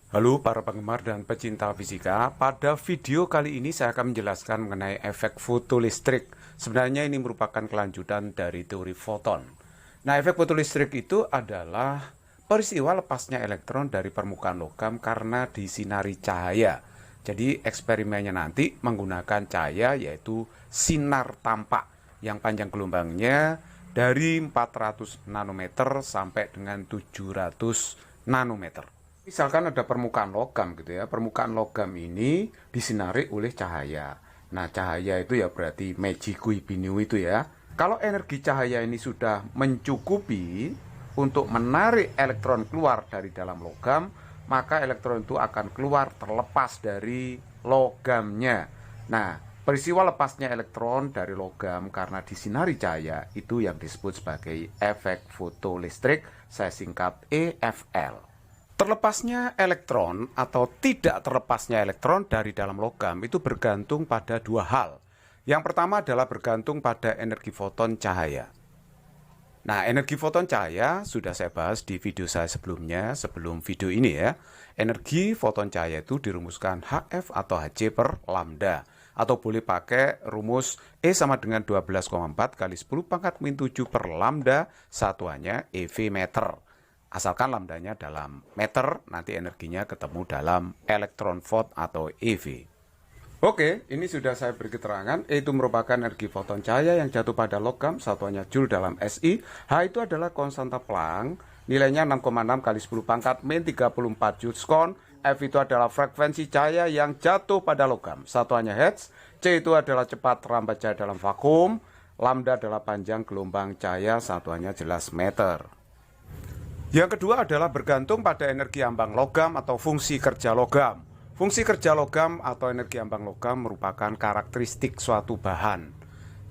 Halo para penggemar dan pecinta fisika, pada video kali ini saya akan menjelaskan mengenai efek fotolistrik. Sebenarnya ini merupakan kelanjutan dari teori foton. Nah, efek fotolistrik itu adalah peristiwa lepasnya elektron dari permukaan logam karena disinari cahaya. Jadi eksperimennya nanti menggunakan cahaya yaitu sinar tampak yang panjang gelombangnya dari 400 nanometer sampai dengan 700 nanometer. Misalkan ada permukaan logam gitu ya. Permukaan logam ini disinari oleh cahaya. Nah, cahaya itu ya berarti Meiji Binyu itu ya. Kalau energi cahaya ini sudah mencukupi untuk menarik elektron keluar dari dalam logam, maka elektron itu akan keluar terlepas dari logamnya. Nah, peristiwa lepasnya elektron dari logam karena disinari cahaya itu yang disebut sebagai efek fotolistrik, saya singkat EFL. Terlepasnya elektron atau tidak terlepasnya elektron dari dalam logam itu bergantung pada dua hal. Yang pertama adalah bergantung pada energi foton cahaya. Nah, energi foton cahaya sudah saya bahas di video saya sebelumnya, sebelum video ini ya. Energi foton cahaya itu dirumuskan HF atau Hc per lambda. Atau boleh pakai rumus E sama dengan 12,4 kali 10 pangkat min 7 per lambda, satuannya EV meter. Asalkan lambdanya dalam meter, nanti energinya ketemu dalam elektron volt atau EV. Oke, ini sudah saya beri keterangan. E itu merupakan energi foton cahaya yang jatuh pada logam, satuannya Joule dalam SI. H itu adalah konstanta Planck, nilainya 6,6 kali 10 pangkat min 34 Joule. F itu adalah frekuensi cahaya yang jatuh pada logam, satuannya Hertz. C itu adalah cepat rambat cahaya dalam vakum. Lambda adalah panjang gelombang cahaya, satuannya jelas meter. Yang kedua adalah bergantung pada energi ambang logam atau fungsi kerja logam. Fungsi kerja logam atau energi ambang logam merupakan karakteristik suatu bahan.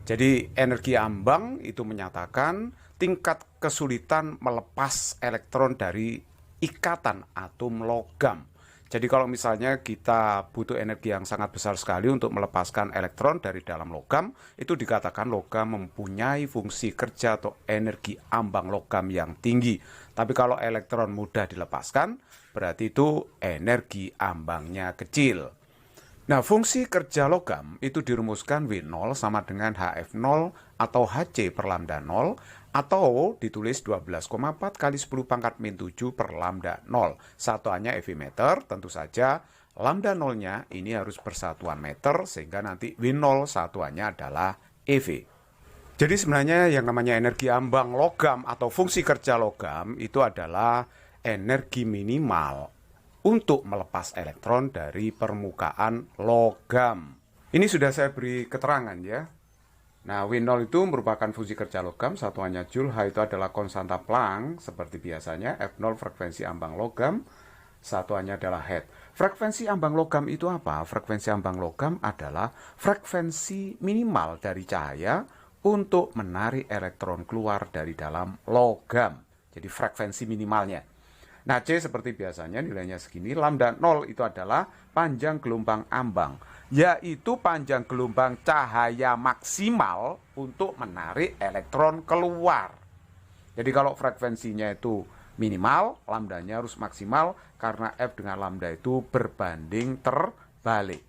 Jadi energi ambang itu menyatakan tingkat kesulitan melepas elektron dari ikatan atom logam. Jadi kalau misalnya kita butuh energi yang sangat besar sekali untuk melepaskan elektron dari dalam logam, itu dikatakan logam mempunyai fungsi kerja atau energi ambang logam yang tinggi. Tapi kalau elektron mudah dilepaskan, berarti itu energi ambangnya kecil. Nah, fungsi kerja logam itu dirumuskan W0 sama dengan HF0 atau Hc per lambda 0 atau ditulis 12,4 kali 10 pangkat min 7 per lambda 0. Satuannya EV meter, tentu saja lambda 0-nya ini harus bersatuan meter sehingga nanti W0 satuannya adalah EV. Jadi sebenarnya yang namanya energi ambang logam atau fungsi kerja logam itu adalah energi minimal untuk melepas elektron dari permukaan logam. Ini sudah saya beri keterangan ya. Nah, W0 itu merupakan fungsi kerja logam, satuannya Joule. H itu adalah konstanta Planck, seperti biasanya. F0 frekuensi ambang logam, satuannya adalah Hertz. Frekuensi ambang logam itu apa? Frekuensi ambang logam adalah frekuensi minimal dari cahaya untuk menarik elektron keluar dari dalam logam. Jadi frekuensi minimalnya. Nah, C seperti biasanya nilainya segini. Lambda 0 itu adalah panjang gelombang ambang, yaitu panjang gelombang cahaya maksimal untuk menarik elektron keluar. Jadi kalau frekuensinya itu minimal, lambdanya harus maksimal karena F dengan lambda itu berbanding terbalik.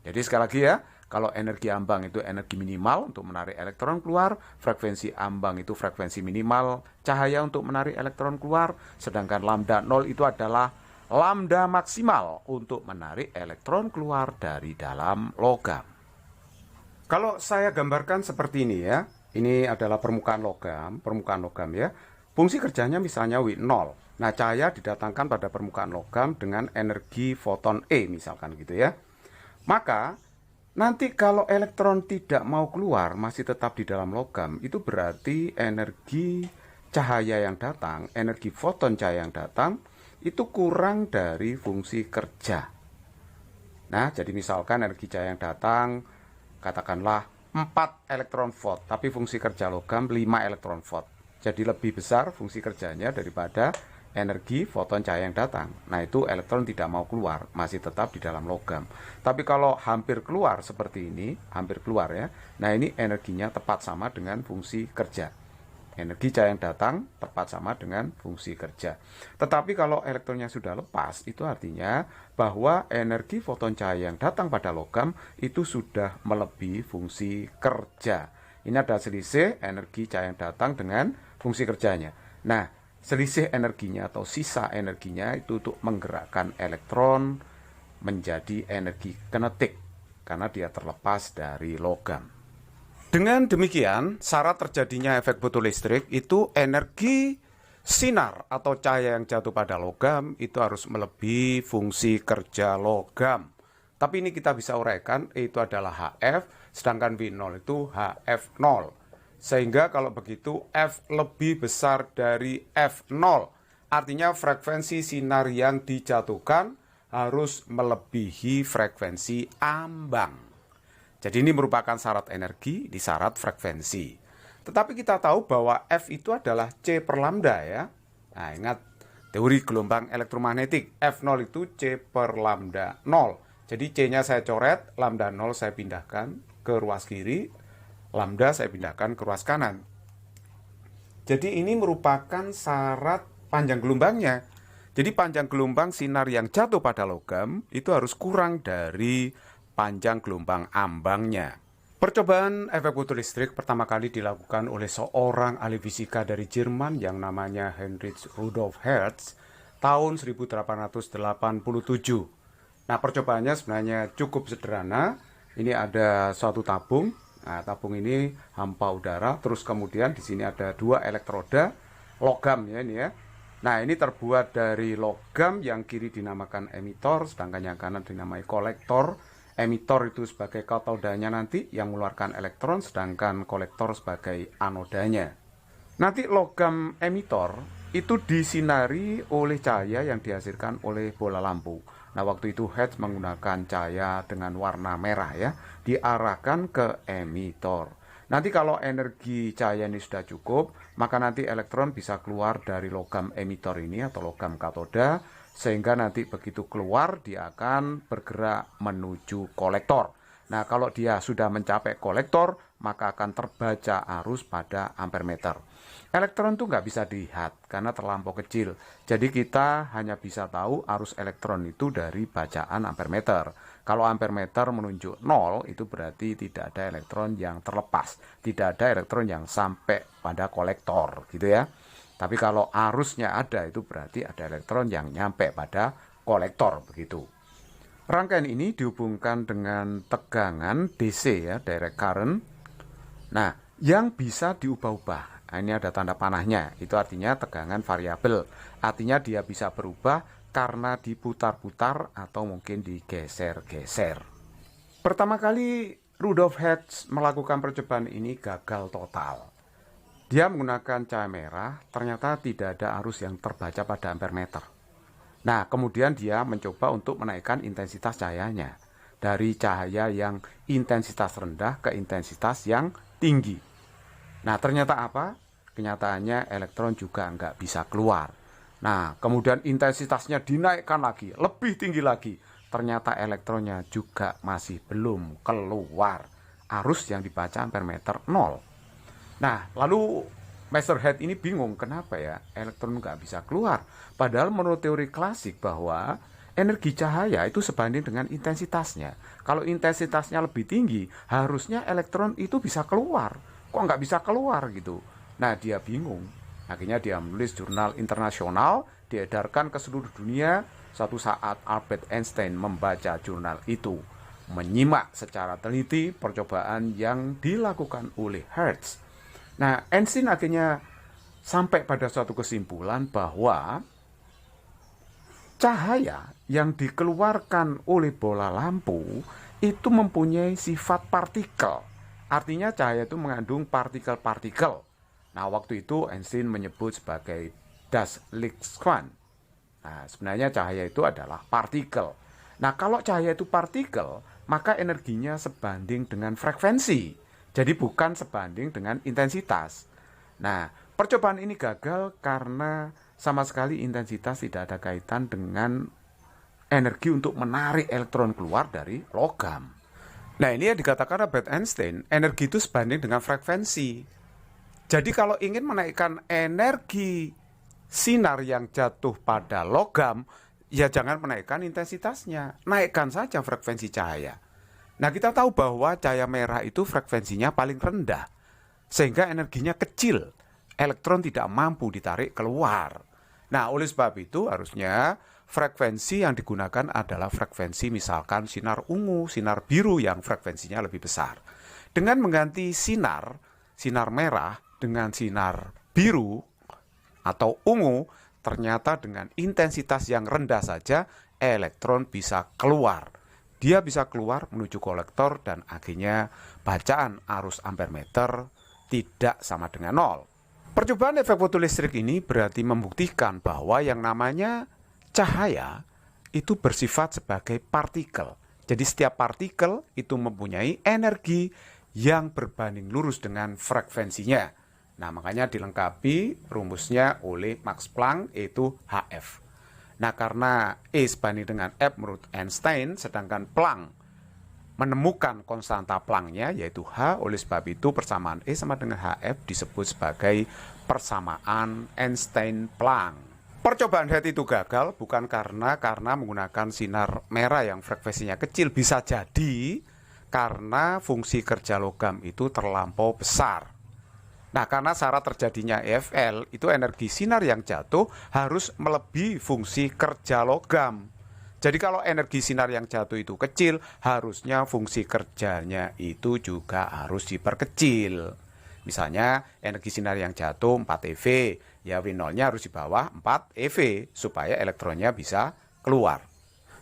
Jadi sekali lagi ya, kalau energi ambang itu energi minimal untuk menarik elektron keluar, frekuensi ambang itu frekuensi minimal cahaya untuk menarik elektron keluar, sedangkan lambda 0 itu adalah lambda maksimal untuk menarik elektron keluar dari dalam logam. Kalau saya gambarkan seperti ini ya, ini adalah permukaan logam ya. Fungsi kerjanya misalnya W0. Nah, cahaya didatangkan pada permukaan logam dengan energi foton E misalkan gitu ya. Maka nanti kalau elektron tidak mau keluar, masih tetap di dalam logam, itu berarti energi cahaya yang datang, energi foton cahaya yang datang, itu kurang dari fungsi kerja. Nah, jadi misalkan energi cahaya yang datang, katakanlah 4 elektron volt, tapi fungsi kerja logam 5 elektron volt. Jadi lebih besar fungsi kerjanya daripada energi foton cahaya yang datang. Nah, itu elektron tidak mau keluar, masih tetap di dalam logam. Tapi kalau hampir keluar seperti ini, hampir keluar ya. Nah, ini energinya tepat sama dengan fungsi kerja. Energi cahaya yang datang tepat sama dengan fungsi kerja. Tetapi kalau elektronnya sudah lepas, itu artinya bahwa energi foton cahaya yang datang pada logam itu sudah melebihi fungsi kerja. Ini ada selisih energi cahaya yang datang dengan fungsi kerjanya. Nah, selisih energinya atau sisa energinya itu untuk menggerakkan elektron menjadi energi kinetik karena dia terlepas dari logam. Dengan demikian, syarat terjadinya efek fotolistrik itu energi sinar atau cahaya yang jatuh pada logam itu harus melebihi fungsi kerja logam. Tapi ini kita bisa uraikan, itu adalah HF, sedangkan V0 itu HF0. Sehingga kalau begitu F lebih besar dari F0. Artinya frekuensi sinar yang dijatuhkan harus melebihi frekuensi ambang. Jadi ini merupakan syarat energi di syarat frekuensi. Tetapi kita tahu bahwa F itu adalah C per lambda ya. Nah ingat teori gelombang elektromagnetik. F0 itu C per lambda 0. Jadi C-nya saya coret, lambda 0 saya pindahkan ke ruas kiri, lambda saya pindahkan ke ruas kanan. Jadi ini merupakan syarat panjang gelombangnya. Jadi panjang gelombang sinar yang jatuh pada logam itu harus kurang dari panjang gelombang ambangnya. Percobaan efek fotolistrik pertama kali dilakukan oleh seorang ahli fisika dari Jerman yang namanya Heinrich Rudolf Hertz tahun 1887. Nah, percobaannya sebenarnya cukup sederhana. Ini ada suatu tabung. Nah, tabung ini hampa udara, terus kemudian di sini ada dua elektroda logam ya ini ya. Nah, ini terbuat dari logam, yang kiri dinamakan emitor, sedangkan yang kanan dinamai kolektor. Emitor itu sebagai katodanya nanti yang mengeluarkan elektron, sedangkan kolektor sebagai anodanya. Nanti logam emitor itu disinari oleh cahaya yang dihasilkan oleh bola lampu. Nah, waktu itu Hertz menggunakan cahaya dengan warna merah ya, diarahkan ke emitor. Nanti kalau energi cahaya ini sudah cukup, maka nanti elektron bisa keluar dari logam emitor ini atau logam katoda, sehingga nanti begitu keluar dia akan bergerak menuju kolektor. Nah, kalau dia sudah mencapai kolektor, maka akan terbaca arus pada ampermeter. Elektron itu nggak bisa dilihat karena terlampau kecil. Jadi kita hanya bisa tahu arus elektron itu dari bacaan ampermeter. Kalau ampermeter menunjuk 0, itu berarti tidak ada elektron yang terlepas. Tidak ada elektron yang sampai pada kolektor, gitu ya. Tapi kalau arusnya ada, itu berarti ada elektron yang nyampe pada kolektor, begitu. Rangkaian ini dihubungkan dengan tegangan DC ya, direct current. Nah, yang bisa diubah-ubah. Nah, ini ada tanda panahnya, itu artinya tegangan variabel. Artinya dia bisa berubah karena diputar-putar atau mungkin digeser-geser. Pertama kali Rudolf Hertz melakukan percobaan ini gagal total. Dia menggunakan cahaya merah, ternyata tidak ada arus yang terbaca pada ampermeter. Nah, kemudian dia mencoba untuk menaikkan intensitas cahayanya dari cahaya yang intensitas rendah ke intensitas yang tinggi. Nah, ternyata apa? Kenyataannya elektron juga nggak bisa keluar. Nah, kemudian intensitasnya dinaikkan lagi, lebih tinggi lagi. Ternyata elektronnya juga masih belum keluar. Arus yang dibaca ampermeter 0. Nah, lalu Mr. Hertz ini bingung, kenapa ya elektron nggak bisa keluar? Padahal menurut teori klasik bahwa energi cahaya itu sebanding dengan intensitasnya. Kalau intensitasnya lebih tinggi, harusnya elektron itu bisa keluar. Kok nggak bisa keluar gitu? Nah, dia bingung. Akhirnya dia menulis jurnal internasional, diedarkan ke seluruh dunia. Suatu saat Albert Einstein membaca jurnal itu, menyimak secara teliti percobaan yang dilakukan oleh Hertz. Nah, Einstein akhirnya sampai pada suatu kesimpulan bahwa cahaya yang dikeluarkan oleh bola lampu itu mempunyai sifat partikel. Artinya cahaya itu mengandung partikel-partikel. Nah, waktu itu Einstein menyebut sebagai das Lichtquant. Nah, sebenarnya cahaya itu adalah partikel. Nah, kalau cahaya itu partikel, maka energinya sebanding dengan frekuensi. Jadi bukan sebanding dengan intensitas. Nah, percobaan ini gagal karena sama sekali intensitas tidak ada kaitan dengan energi untuk menarik elektron keluar dari logam. Nah, ini yang dikatakan Albert Einstein, energi itu sebanding dengan frekuensi. Jadi kalau ingin menaikkan energi sinar yang jatuh pada logam, ya jangan menaikkan intensitasnya, naikkan saja frekuensi cahaya. Nah, kita tahu bahwa cahaya merah itu frekuensinya paling rendah, sehingga energinya kecil, elektron tidak mampu ditarik keluar. Nah, oleh sebab itu harusnya frekuensi yang digunakan adalah frekuensi misalkan sinar ungu, sinar biru yang frekuensinya lebih besar. Dengan mengganti sinar merah dengan sinar biru atau ungu, ternyata dengan intensitas yang rendah saja elektron bisa keluar. Dia bisa keluar menuju kolektor dan akhirnya bacaan arus ampermeter tidak sama dengan 0. Percobaan efek fotolistrik ini berarti membuktikan bahwa yang namanya cahaya itu bersifat sebagai partikel. Jadi setiap partikel itu mempunyai energi yang berbanding lurus dengan frekuensinya. Nah, makanya dilengkapi rumusnya oleh Max Planck, yaitu Hf. Nah, karena E sebanding dengan F menurut Einstein, sedangkan Planck menemukan konstanta Planck-nya, yaitu H, oleh sebab itu persamaan E sama dengan Hf disebut sebagai persamaan Einstein-Planck. Percobaan Head itu gagal bukan karena menggunakan sinar merah yang frekuensinya kecil, bisa jadi karena fungsi kerja logam itu terlampau besar. Nah, karena syarat terjadinya EFL itu energi sinar yang jatuh harus melebihi fungsi kerja logam. Jadi kalau energi sinar yang jatuh itu kecil, harusnya fungsi kerjanya itu juga harus diperkecil. Misalnya energi sinar yang jatuh 4 eV, ya W0-nya harus di bawah 4 eV supaya elektronnya bisa keluar.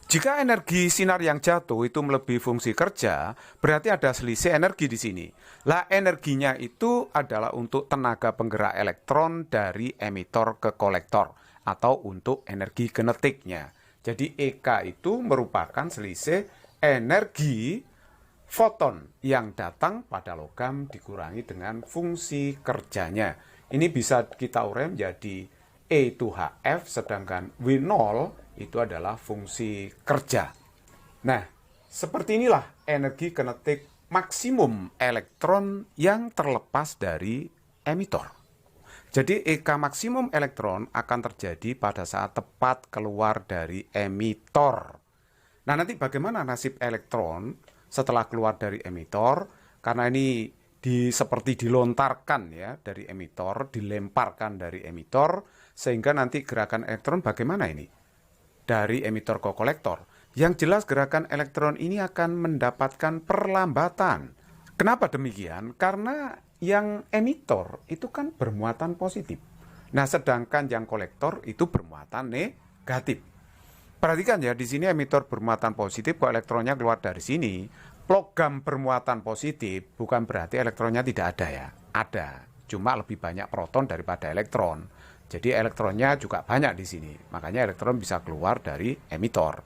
Jika energi sinar yang jatuh itu melebihi fungsi kerja, berarti ada selisih energi di sini. Lah, energinya itu adalah untuk tenaga penggerak elektron dari emitor ke kolektor atau untuk energi kinetiknya. Jadi EK itu merupakan selisih energi foton yang datang pada logam dikurangi dengan fungsi kerjanya. Ini bisa kita urai menjadi E itu HF, sedangkan W0 itu adalah fungsi kerja. Nah, seperti inilah energi kinetik maksimum elektron yang terlepas dari emitor. Jadi EK maksimum elektron akan terjadi pada saat tepat keluar dari emitor. Nah, nanti bagaimana nasib elektron setelah keluar dari emitor? Karena ini seperti dilontarkan ya dari emitor, dilemparkan dari emitor, sehingga nanti gerakan elektron bagaimana ini? Dari emitor ke kolektor. Yang jelas gerakan elektron ini akan mendapatkan perlambatan. Kenapa demikian? Karena yang emitor itu kan bermuatan positif. Nah, sedangkan yang kolektor itu bermuatan negatif. Perhatikan ya, di sini emitor bermuatan positif, kok elektronnya keluar dari sini. Logam bermuatan positif bukan berarti elektronnya tidak ada ya. Ada, cuma lebih banyak proton daripada elektron. Jadi elektronnya juga banyak di sini. Makanya elektron bisa keluar dari emitor.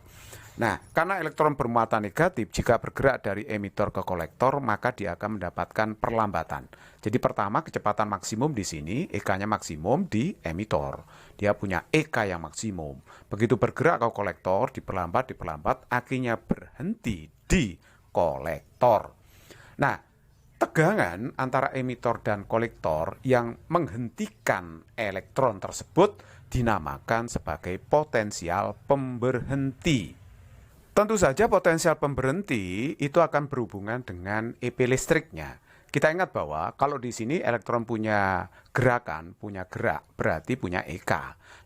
Nah, karena elektron bermuatan negatif, jika bergerak dari emitor ke kolektor, maka dia akan mendapatkan perlambatan. Jadi pertama, kecepatan maksimum di sini, EK-nya maksimum di emitor. Dia punya EK yang maksimum. Begitu bergerak ke kolektor, diperlambat, akhirnya berhenti di kolektor. Nah, tegangan antara emitor dan kolektor yang menghentikan elektron tersebut dinamakan sebagai potensial pemberhenti. Tentu saja potensial pemberhenti itu akan berhubungan dengan EP listriknya. Kita ingat bahwa kalau di sini elektron punya gerakan, punya gerak, berarti punya EK.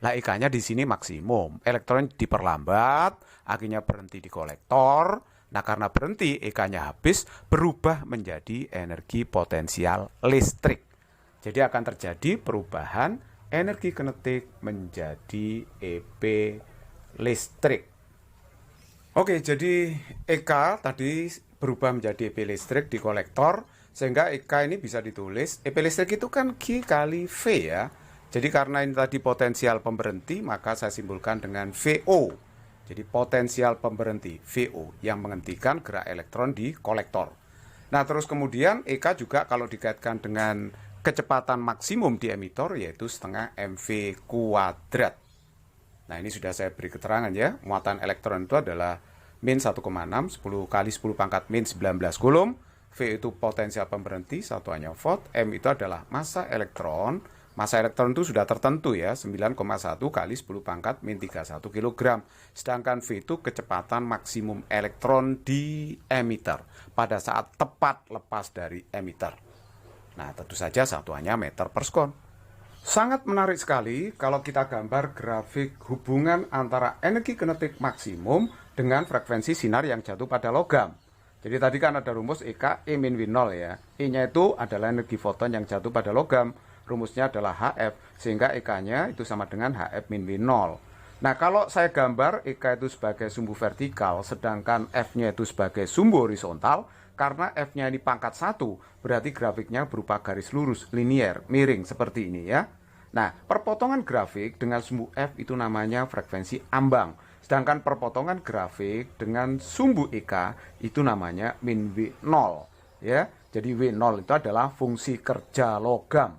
Lah EK-nya di sini maksimum. Elektron diperlambat, akhirnya berhenti di kolektor. Nah, karena berhenti, EK-nya habis, berubah menjadi energi potensial listrik. Jadi akan terjadi perubahan energi kinetik menjadi EP listrik. Oke, jadi EK tadi berubah menjadi EP listrik di kolektor, sehingga EK ini bisa ditulis, EP listrik itu kan Q kali V ya. Jadi karena ini tadi potensial pemberhenti, maka saya simpulkan dengan VO. Jadi potensial pemberhenti, VO, yang menghentikan gerak elektron di kolektor. Nah, terus kemudian EK juga kalau dikaitkan dengan kecepatan maksimum di emitor, yaitu setengah MV kuadrat. Nah, ini sudah saya beri keterangan ya. Muatan elektron itu adalah min 1,6, 10 kali 10 pangkat min 19 kulum. V itu potensial pemberhenti, satuannya volt, M itu adalah massa elektron. Massa elektron itu sudah tertentu ya, 9,1 kali 10 pangkat min 31 kg. Sedangkan V itu kecepatan maksimum elektron di emitter pada saat tepat lepas dari emitter. Nah, tentu saja satuannya meter per sekon. Sangat menarik sekali kalau kita gambar grafik hubungan antara energi kinetik maksimum dengan frekuensi sinar yang jatuh pada logam. Jadi tadi kan ada rumus EK, E min W0 ya. E-nya itu adalah energi foton yang jatuh pada logam. Rumusnya adalah HF, sehingga EK-nya itu sama dengan HF min W0. Nah, kalau saya gambar EK itu sebagai sumbu vertikal, sedangkan F-nya itu sebagai sumbu horizontal, karena F-nya ini pangkat 1, berarti grafiknya berupa garis lurus, linier, miring, seperti ini ya. Nah, perpotongan grafik dengan sumbu F itu namanya frekuensi ambang. Sedangkan perpotongan grafik dengan sumbu EK itu namanya min W0 ya. Jadi W0 itu adalah fungsi kerja logam.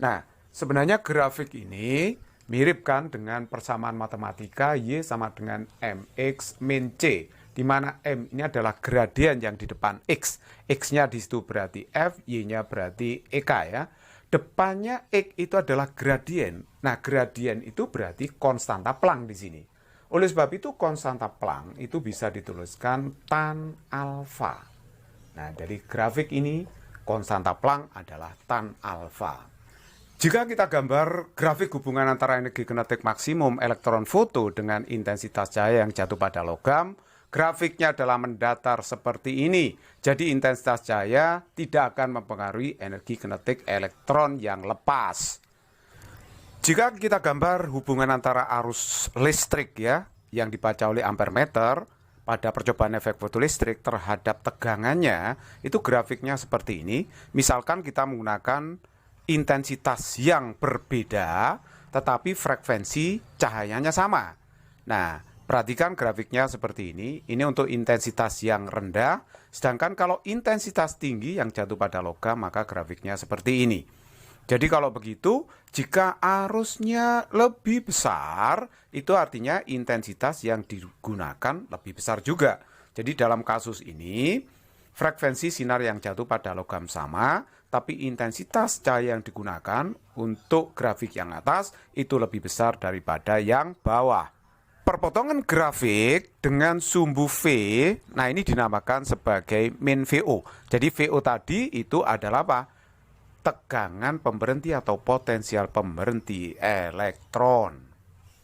Nah, sebenarnya grafik ini mirip kan dengan persamaan matematika Y sama dengan MX min C, di mana M ini adalah gradien yang di depan X. X-nya di situ berarti F, Y-nya berarti EK ya. Depannya X itu adalah gradien. Nah, gradien itu berarti konstanta Planck di sini. Oleh sebab itu konstanta Planck itu bisa dituliskan tan alfa. Nah, dari grafik ini konstanta Planck adalah tan alfa. Jika kita gambar grafik hubungan antara energi kinetik maksimum elektron foto dengan intensitas cahaya yang jatuh pada logam, grafiknya adalah mendatar seperti ini. Jadi intensitas cahaya tidak akan mempengaruhi energi kinetik elektron yang lepas. Jika kita gambar hubungan antara arus listrik ya, yang dibaca oleh ampere meter pada percobaan efek fotolistrik terhadap tegangannya, itu grafiknya seperti ini. Misalkan kita menggunakan intensitas yang berbeda, tetapi frekuensi cahayanya sama. Nah, perhatikan grafiknya seperti ini. Ini untuk intensitas yang rendah, sedangkan kalau intensitas tinggi yang jatuh pada logam, maka grafiknya seperti ini. Jadi kalau begitu, jika arusnya lebih besar, itu artinya intensitas yang digunakan lebih besar juga. Jadi dalam kasus ini, frekuensi sinar yang jatuh pada logam sama, tapi intensitas cahaya yang digunakan untuk grafik yang atas itu lebih besar daripada yang bawah. Perpotongan grafik dengan sumbu V, nah ini dinamakan sebagai min VO. Jadi VO tadi itu adalah apa? Tegangan pemberhenti atau potensial pemberhenti elektron.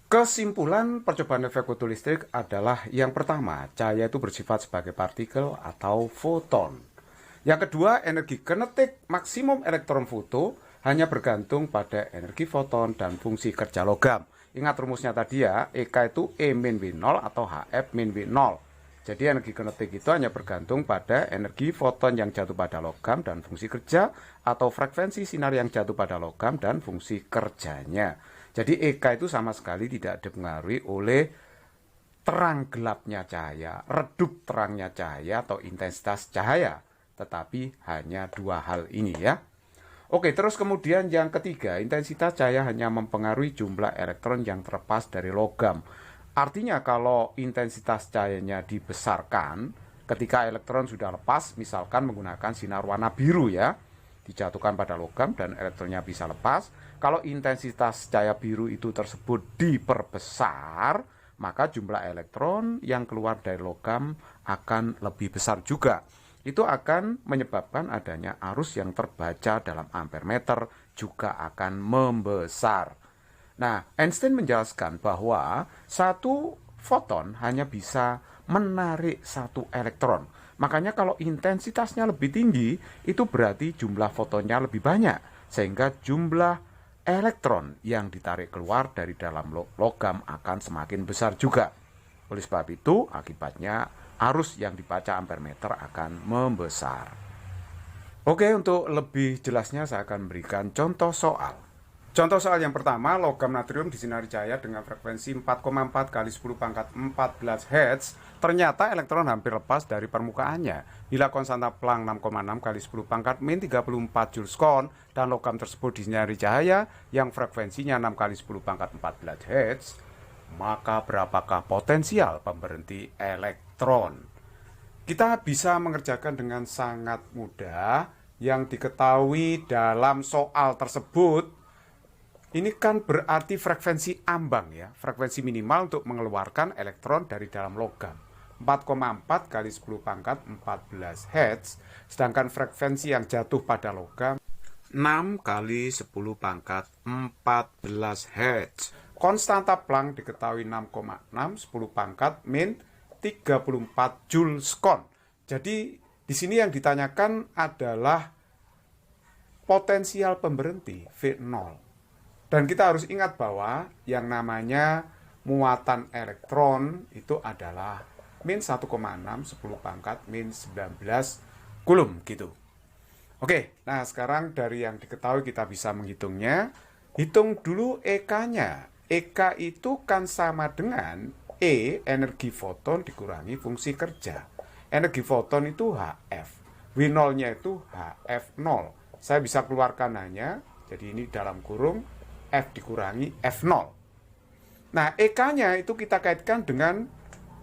Kesimpulan percobaan efek fotolistrik adalah yang pertama, cahaya itu bersifat sebagai partikel atau foton. Yang kedua, energi kinetik maksimum elektron foto hanya bergantung pada energi foton dan fungsi kerja logam. Ingat rumusnya tadi ya, EK itu E min W0 atau HF min W0. Jadi energi kinetik itu hanya bergantung pada energi foton yang jatuh pada logam dan fungsi kerja, atau frekuensi sinar yang jatuh pada logam dan fungsi kerjanya. Jadi EK itu sama sekali tidak dipengaruhi oleh terang gelapnya cahaya, redup terangnya cahaya atau intensitas cahaya. Tetapi hanya dua hal ini ya. Oke, terus kemudian yang ketiga, intensitas cahaya hanya mempengaruhi jumlah elektron yang terlepas dari logam. Artinya kalau intensitas cahayanya dibesarkan, ketika elektron sudah lepas, misalkan menggunakan sinar warna biru ya, dijatuhkan pada logam dan elektronnya bisa lepas. Kalau intensitas cahaya biru itu tersebut diperbesar, maka jumlah elektron yang keluar dari logam akan lebih besar juga. Itu akan menyebabkan adanya arus yang terbaca dalam ampere meter juga akan membesar. Nah, Einstein menjelaskan bahwa satu foton hanya bisa menarik satu elektron. Makanya kalau intensitasnya lebih tinggi, itu berarti jumlah fotonnya lebih banyak. Sehingga jumlah elektron yang ditarik keluar dari dalam logam akan semakin besar juga. Oleh sebab itu, akibatnya arus yang dibaca ampere meter akan membesar. Oke, untuk lebih jelasnya saya akan memberikan contoh soal. Contoh soal yang pertama, logam natrium disinari cahaya dengan frekuensi 4,4 kali 10 pangkat 14 Hz. Ternyata elektron hampir lepas dari permukaannya. Bila konstanta Planck 6,6 kali 10 pangkat min 34 Joule/sekon dan logam tersebut disinari cahaya yang frekuensinya 6 kali 10 pangkat 14 Hz, maka berapakah potensial pemberhenti elektron? Kita bisa mengerjakan dengan sangat mudah. Yang diketahui dalam soal tersebut, ini kan berarti frekuensi ambang ya, frekuensi minimal untuk mengeluarkan elektron dari dalam logam. 4,4 kali 10 pangkat 14 Hz, sedangkan frekuensi yang jatuh pada logam 6 kali 10 pangkat 14 Hz. Konstanta Planck diketahui 6,6 10 pangkat min 34 Joule sekon. Jadi di sini yang ditanyakan adalah potensial pemberhenti V0. Dan kita harus ingat bahwa yang namanya muatan elektron itu adalah min 1,6 10 pangkat min 19 kulum gitu. Oke, nah sekarang dari yang diketahui kita bisa menghitungnya. Hitung dulu EK-nya. EK itu kan sama dengan E, energi foton dikurangi fungsi kerja. Energi foton itu HF. W0-nya itu HF0. Saya bisa keluarkan hanya, jadi ini dalam kurung F dikurangi F0. Nah, EK-nya itu kita kaitkan dengan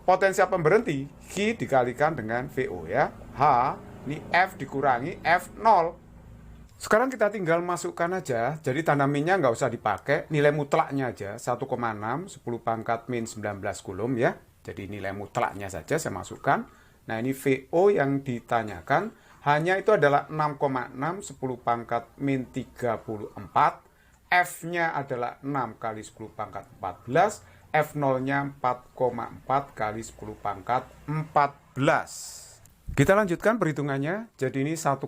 potensial pemberhenti. Q dikalikan dengan VO ya. H, ini F dikurangi F0. Sekarang kita tinggal masukkan aja. Jadi tanda minnya nggak usah dipakai. Nilai mutlaknya aja. 1,6, 10 pangkat min 19 kulum ya. Jadi nilai mutlaknya saja saya masukkan. Nah, ini VO yang ditanyakan. Hanya itu adalah 6,6, 10 pangkat min 34. F-nya adalah 6 kali 10 pangkat 14. F0-nya 4,4 kali 10 pangkat 14. Kita lanjutkan perhitungannya. Jadi ini 1,6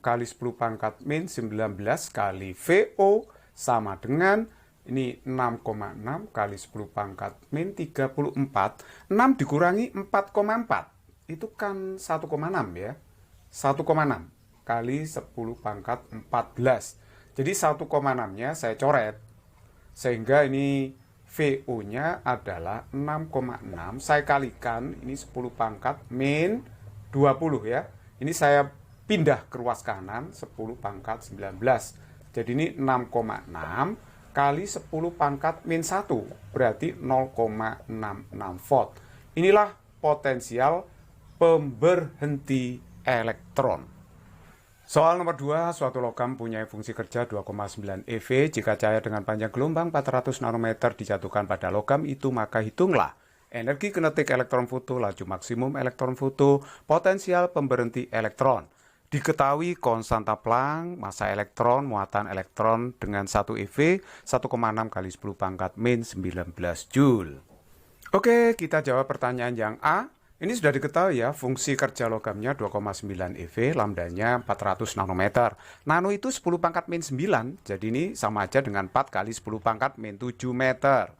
kali 10 pangkat min 19 kali VO sama dengan ini 6,6 kali 10 pangkat min 34. 6 dikurangi 4,4. Itu kan 1,6 ya. 1,6 kali 10 pangkat 14. Jadi 1,6-nya saya coret. Sehingga ini VO-nya adalah 6,6. Saya kalikan, ini 10 pangkat min 20 ya. Ini saya pindah ke ruas kanan, 10 pangkat 19. Jadi ini 6,6 kali 10 pangkat min 1. Berarti 0,66 volt. Inilah potensial pemberhenti elektron. Soal nomor 2, suatu logam punya fungsi kerja 2,9 eV. Jika cahaya dengan panjang gelombang 400 nanometer dijatuhkan pada logam itu, maka hitunglah energi kinetik elektron foto, laju maksimum elektron foto, potensial pemberhenti elektron. Diketahui konstanta Planck, massa elektron, muatan elektron dengan 1 eV, 1,6 kali 10 pangkat min 19 Joule. Oke, kita jawab pertanyaan yang A. Ini sudah diketahui ya, fungsi kerja logamnya 2,9 eV, lambdanya 400 nanometer. Nano itu 10 pangkat min 9, jadi ini sama aja dengan 4 kali 10 pangkat min 7 meter.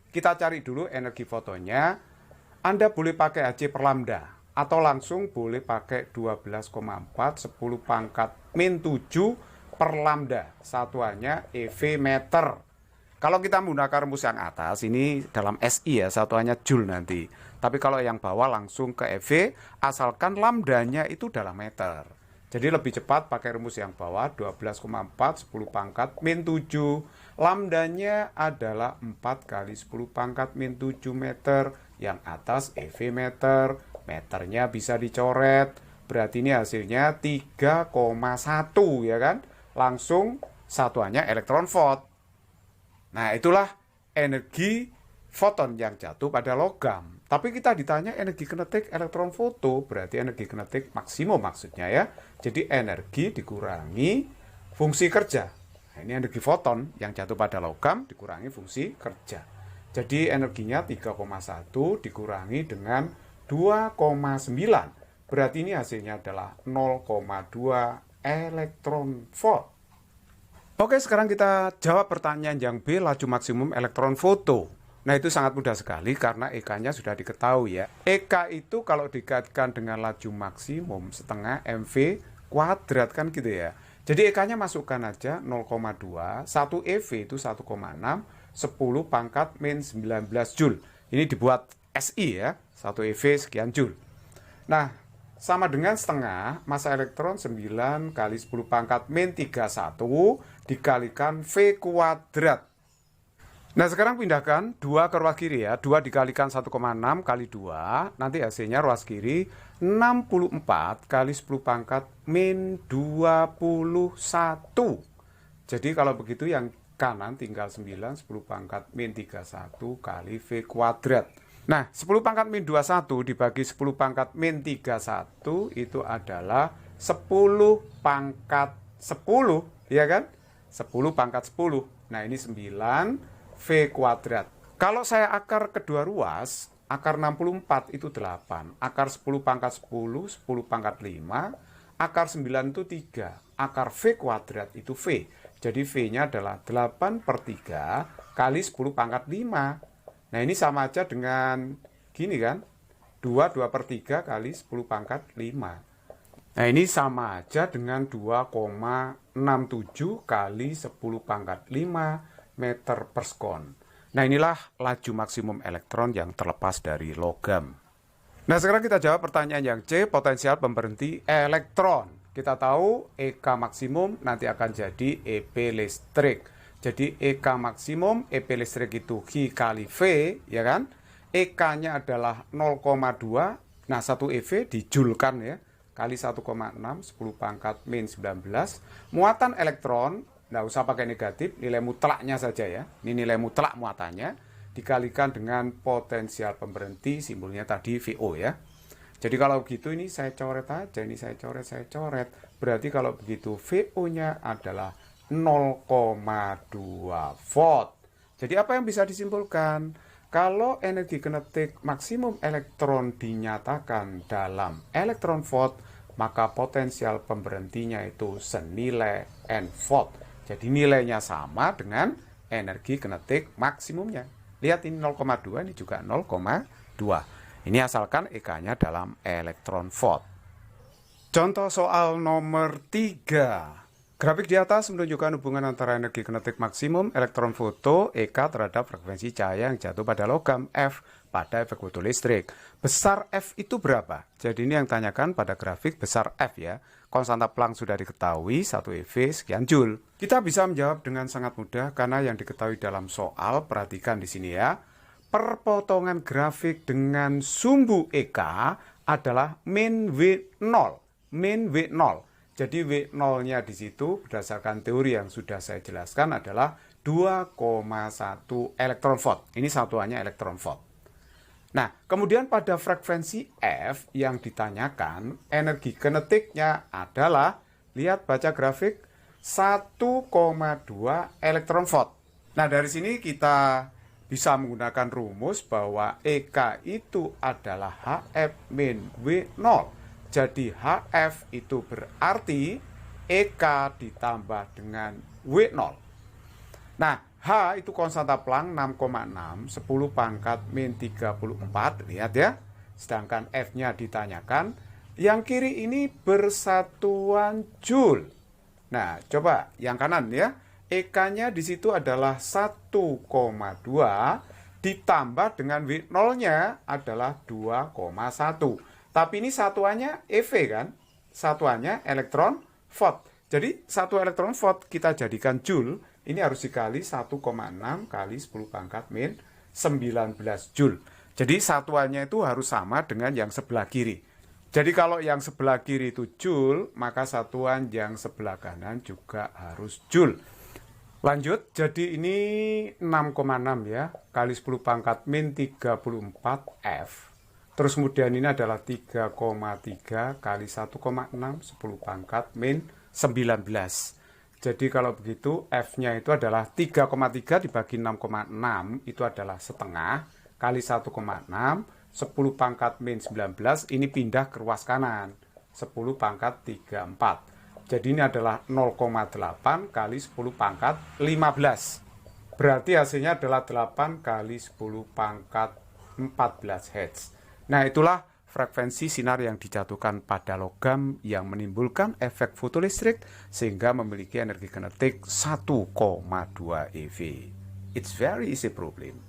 Kita cari dulu energi fotonnya. Anda boleh pakai HC per lambda, atau langsung boleh pakai 12,4 10 pangkat min 7 per lambda. Satuannya EV meter. Kalau kita menggunakan rumus yang atas, ini dalam SI ya, satuannya Joule nanti. Tapi kalau yang bawah langsung ke EV, asalkan lambdanya itu dalam meter. Jadi lebih cepat pakai rumus yang bawah, 12,4 10 pangkat min 7. Lambdanya adalah 4 kali 10 pangkat min 7 meter. Yang atas EV meter, meternya bisa dicoret. Berarti ini hasilnya 3,1 ya kan? Langsung satuannya elektron volt. Nah, itulah energi foton yang jatuh pada logam. Tapi kita ditanya energi kinetik elektron foto, berarti energi kinetik maksimum maksudnya ya. Jadi energi dikurangi fungsi kerja. Nah, ini energi foton yang jatuh pada logam dikurangi fungsi kerja. Jadi energinya 3,1 dikurangi dengan 2,9. Berarti ini hasilnya adalah 0,2 elektron volt. Oke, sekarang kita jawab pertanyaan yang B, laju maksimum elektron foto. Nah, itu sangat mudah sekali karena EK-nya sudah diketahui ya. EK itu kalau dikaitkan dengan laju maksimum setengah MV kuadrat kan gitu ya. Jadi EK-nya masukkan aja 0,2, 1 EV itu 1,6, 10 pangkat min 19 Joule. Ini dibuat SI ya, 1 EV sekian Joule. Nah, sama dengan setengah, massa elektron 9 kali 10 pangkat min 31 dikalikan V kuadrat. Nah, sekarang pindahkan 2 ke ruas kiri ya. 2 dikalikan 1,6 kali 2. Nanti hasilnya ruas kiri 64 kali 10 pangkat min 21. Jadi kalau begitu yang kanan tinggal 9, 10 pangkat min 31 kali V kuadrat. Nah, 10 pangkat min 21 dibagi 10 pangkat min 31 itu adalah 10 pangkat 10, ya kan? 10 pangkat 10. Nah, ini 9 V kuadrat. Kalau saya akar kedua ruas, akar 64 itu 8. Akar 10 pangkat 10, 10 pangkat 5. Akar 9 itu 3. Akar V kuadrat itu V. Jadi V-nya adalah 8 per 3 kali 10 pangkat 5. Nah, ini sama aja dengan gini kan? 2 per 3 kali 10 pangkat 5. Nah, ini sama aja dengan 2,67 kali 10 pangkat 5 meter per sekon. Nah, inilah laju maksimum elektron yang terlepas dari logam. Nah, sekarang kita jawab pertanyaan yang C, potensial pemberhenti elektron. Kita tahu EK maksimum nanti akan jadi EP listrik. Jadi EK maksimum, EP listrik itu Q kali V, ya kan? EK-nya adalah 0,2. Nah, 1 EV dijulkan ya, kali 1,6, 10 pangkat min 19. Muatan elektron, nggak usah pakai negatif, nilai mutlaknya saja ya. Ini nilai mutlak muatannya, dikalikan dengan potensial pemberhenti, simbolnya tadi VO ya. Jadi kalau begitu ini saya coret aja, ini saya coret. Berarti kalau begitu VO-nya adalah 0,2 volt. Jadi apa yang bisa disimpulkan? Kalau energi kinetik maksimum elektron dinyatakan dalam elektron volt, maka potensial pemberhentinya itu senilai N volt. Jadi nilainya sama dengan energi kinetik maksimumnya. Lihat ini 0,2, ini juga 0,2. Ini asalkan EK-nya dalam elektron volt. Contoh soal nomor 3. Grafik di atas menunjukkan hubungan antara energi kinetik maksimum elektron foto EK terhadap frekuensi cahaya yang jatuh pada logam F pada efek fotolistrik. Besar F itu berapa? Jadi ini yang tanyakan pada grafik besar F ya. Konstanta Planck sudah diketahui, 1 eV sekian Joule. Kita bisa menjawab dengan sangat mudah karena yang diketahui dalam soal, perhatikan di sini ya. Perpotongan grafik dengan sumbu EK adalah min W0. Min W0. Jadi W0-nya di situ berdasarkan teori yang sudah saya jelaskan adalah 2,1 elektron volt. Ini satuannya elektron volt. Nah, kemudian pada frekuensi F yang ditanyakan, energi kinetiknya adalah, lihat baca grafik, 1,2 elektron volt. Nah, dari sini kita bisa menggunakan rumus bahwa EK itu adalah HF min W0. Jadi HF itu berarti EK ditambah dengan W0. Nah, H itu konstanta Planck 6,6, 10 pangkat min 34, lihat ya. Sedangkan F-nya ditanyakan, yang kiri ini bersatuan Joule. Nah, coba yang kanan ya. EK-nya di situ adalah 1,2 ditambah dengan W0-nya adalah 2,1. Tapi ini satuannya EV kan? Satuannya elektron volt. Jadi satu elektron volt kita jadikan Joule. Ini harus dikali 1,6 kali 10 pangkat min 19 Joule. Jadi satuannya itu harus sama dengan yang sebelah kiri. Jadi kalau yang sebelah kiri itu Joule, maka satuan yang sebelah kanan juga harus Joule. Lanjut, jadi ini 6,6 ya, kali 10 pangkat min 34 F. Terus kemudian ini adalah 3,3 kali 1,6, 10 pangkat min 19. Jadi kalau begitu F-nya itu adalah 3,3 dibagi 6,6 itu adalah setengah kali 1,6, 10 pangkat min 19 ini pindah ke ruas kanan, 10 pangkat 34. Jadi ini adalah 0,8 kali 10 pangkat 15. Berarti hasilnya adalah 8 kali 10 pangkat 14 Hz. Nah, itulah frekuensi sinar yang dijatuhkan pada logam yang menimbulkan efek fotolistrik sehingga memiliki energi kinetik 1,2 eV. It's very easy problem.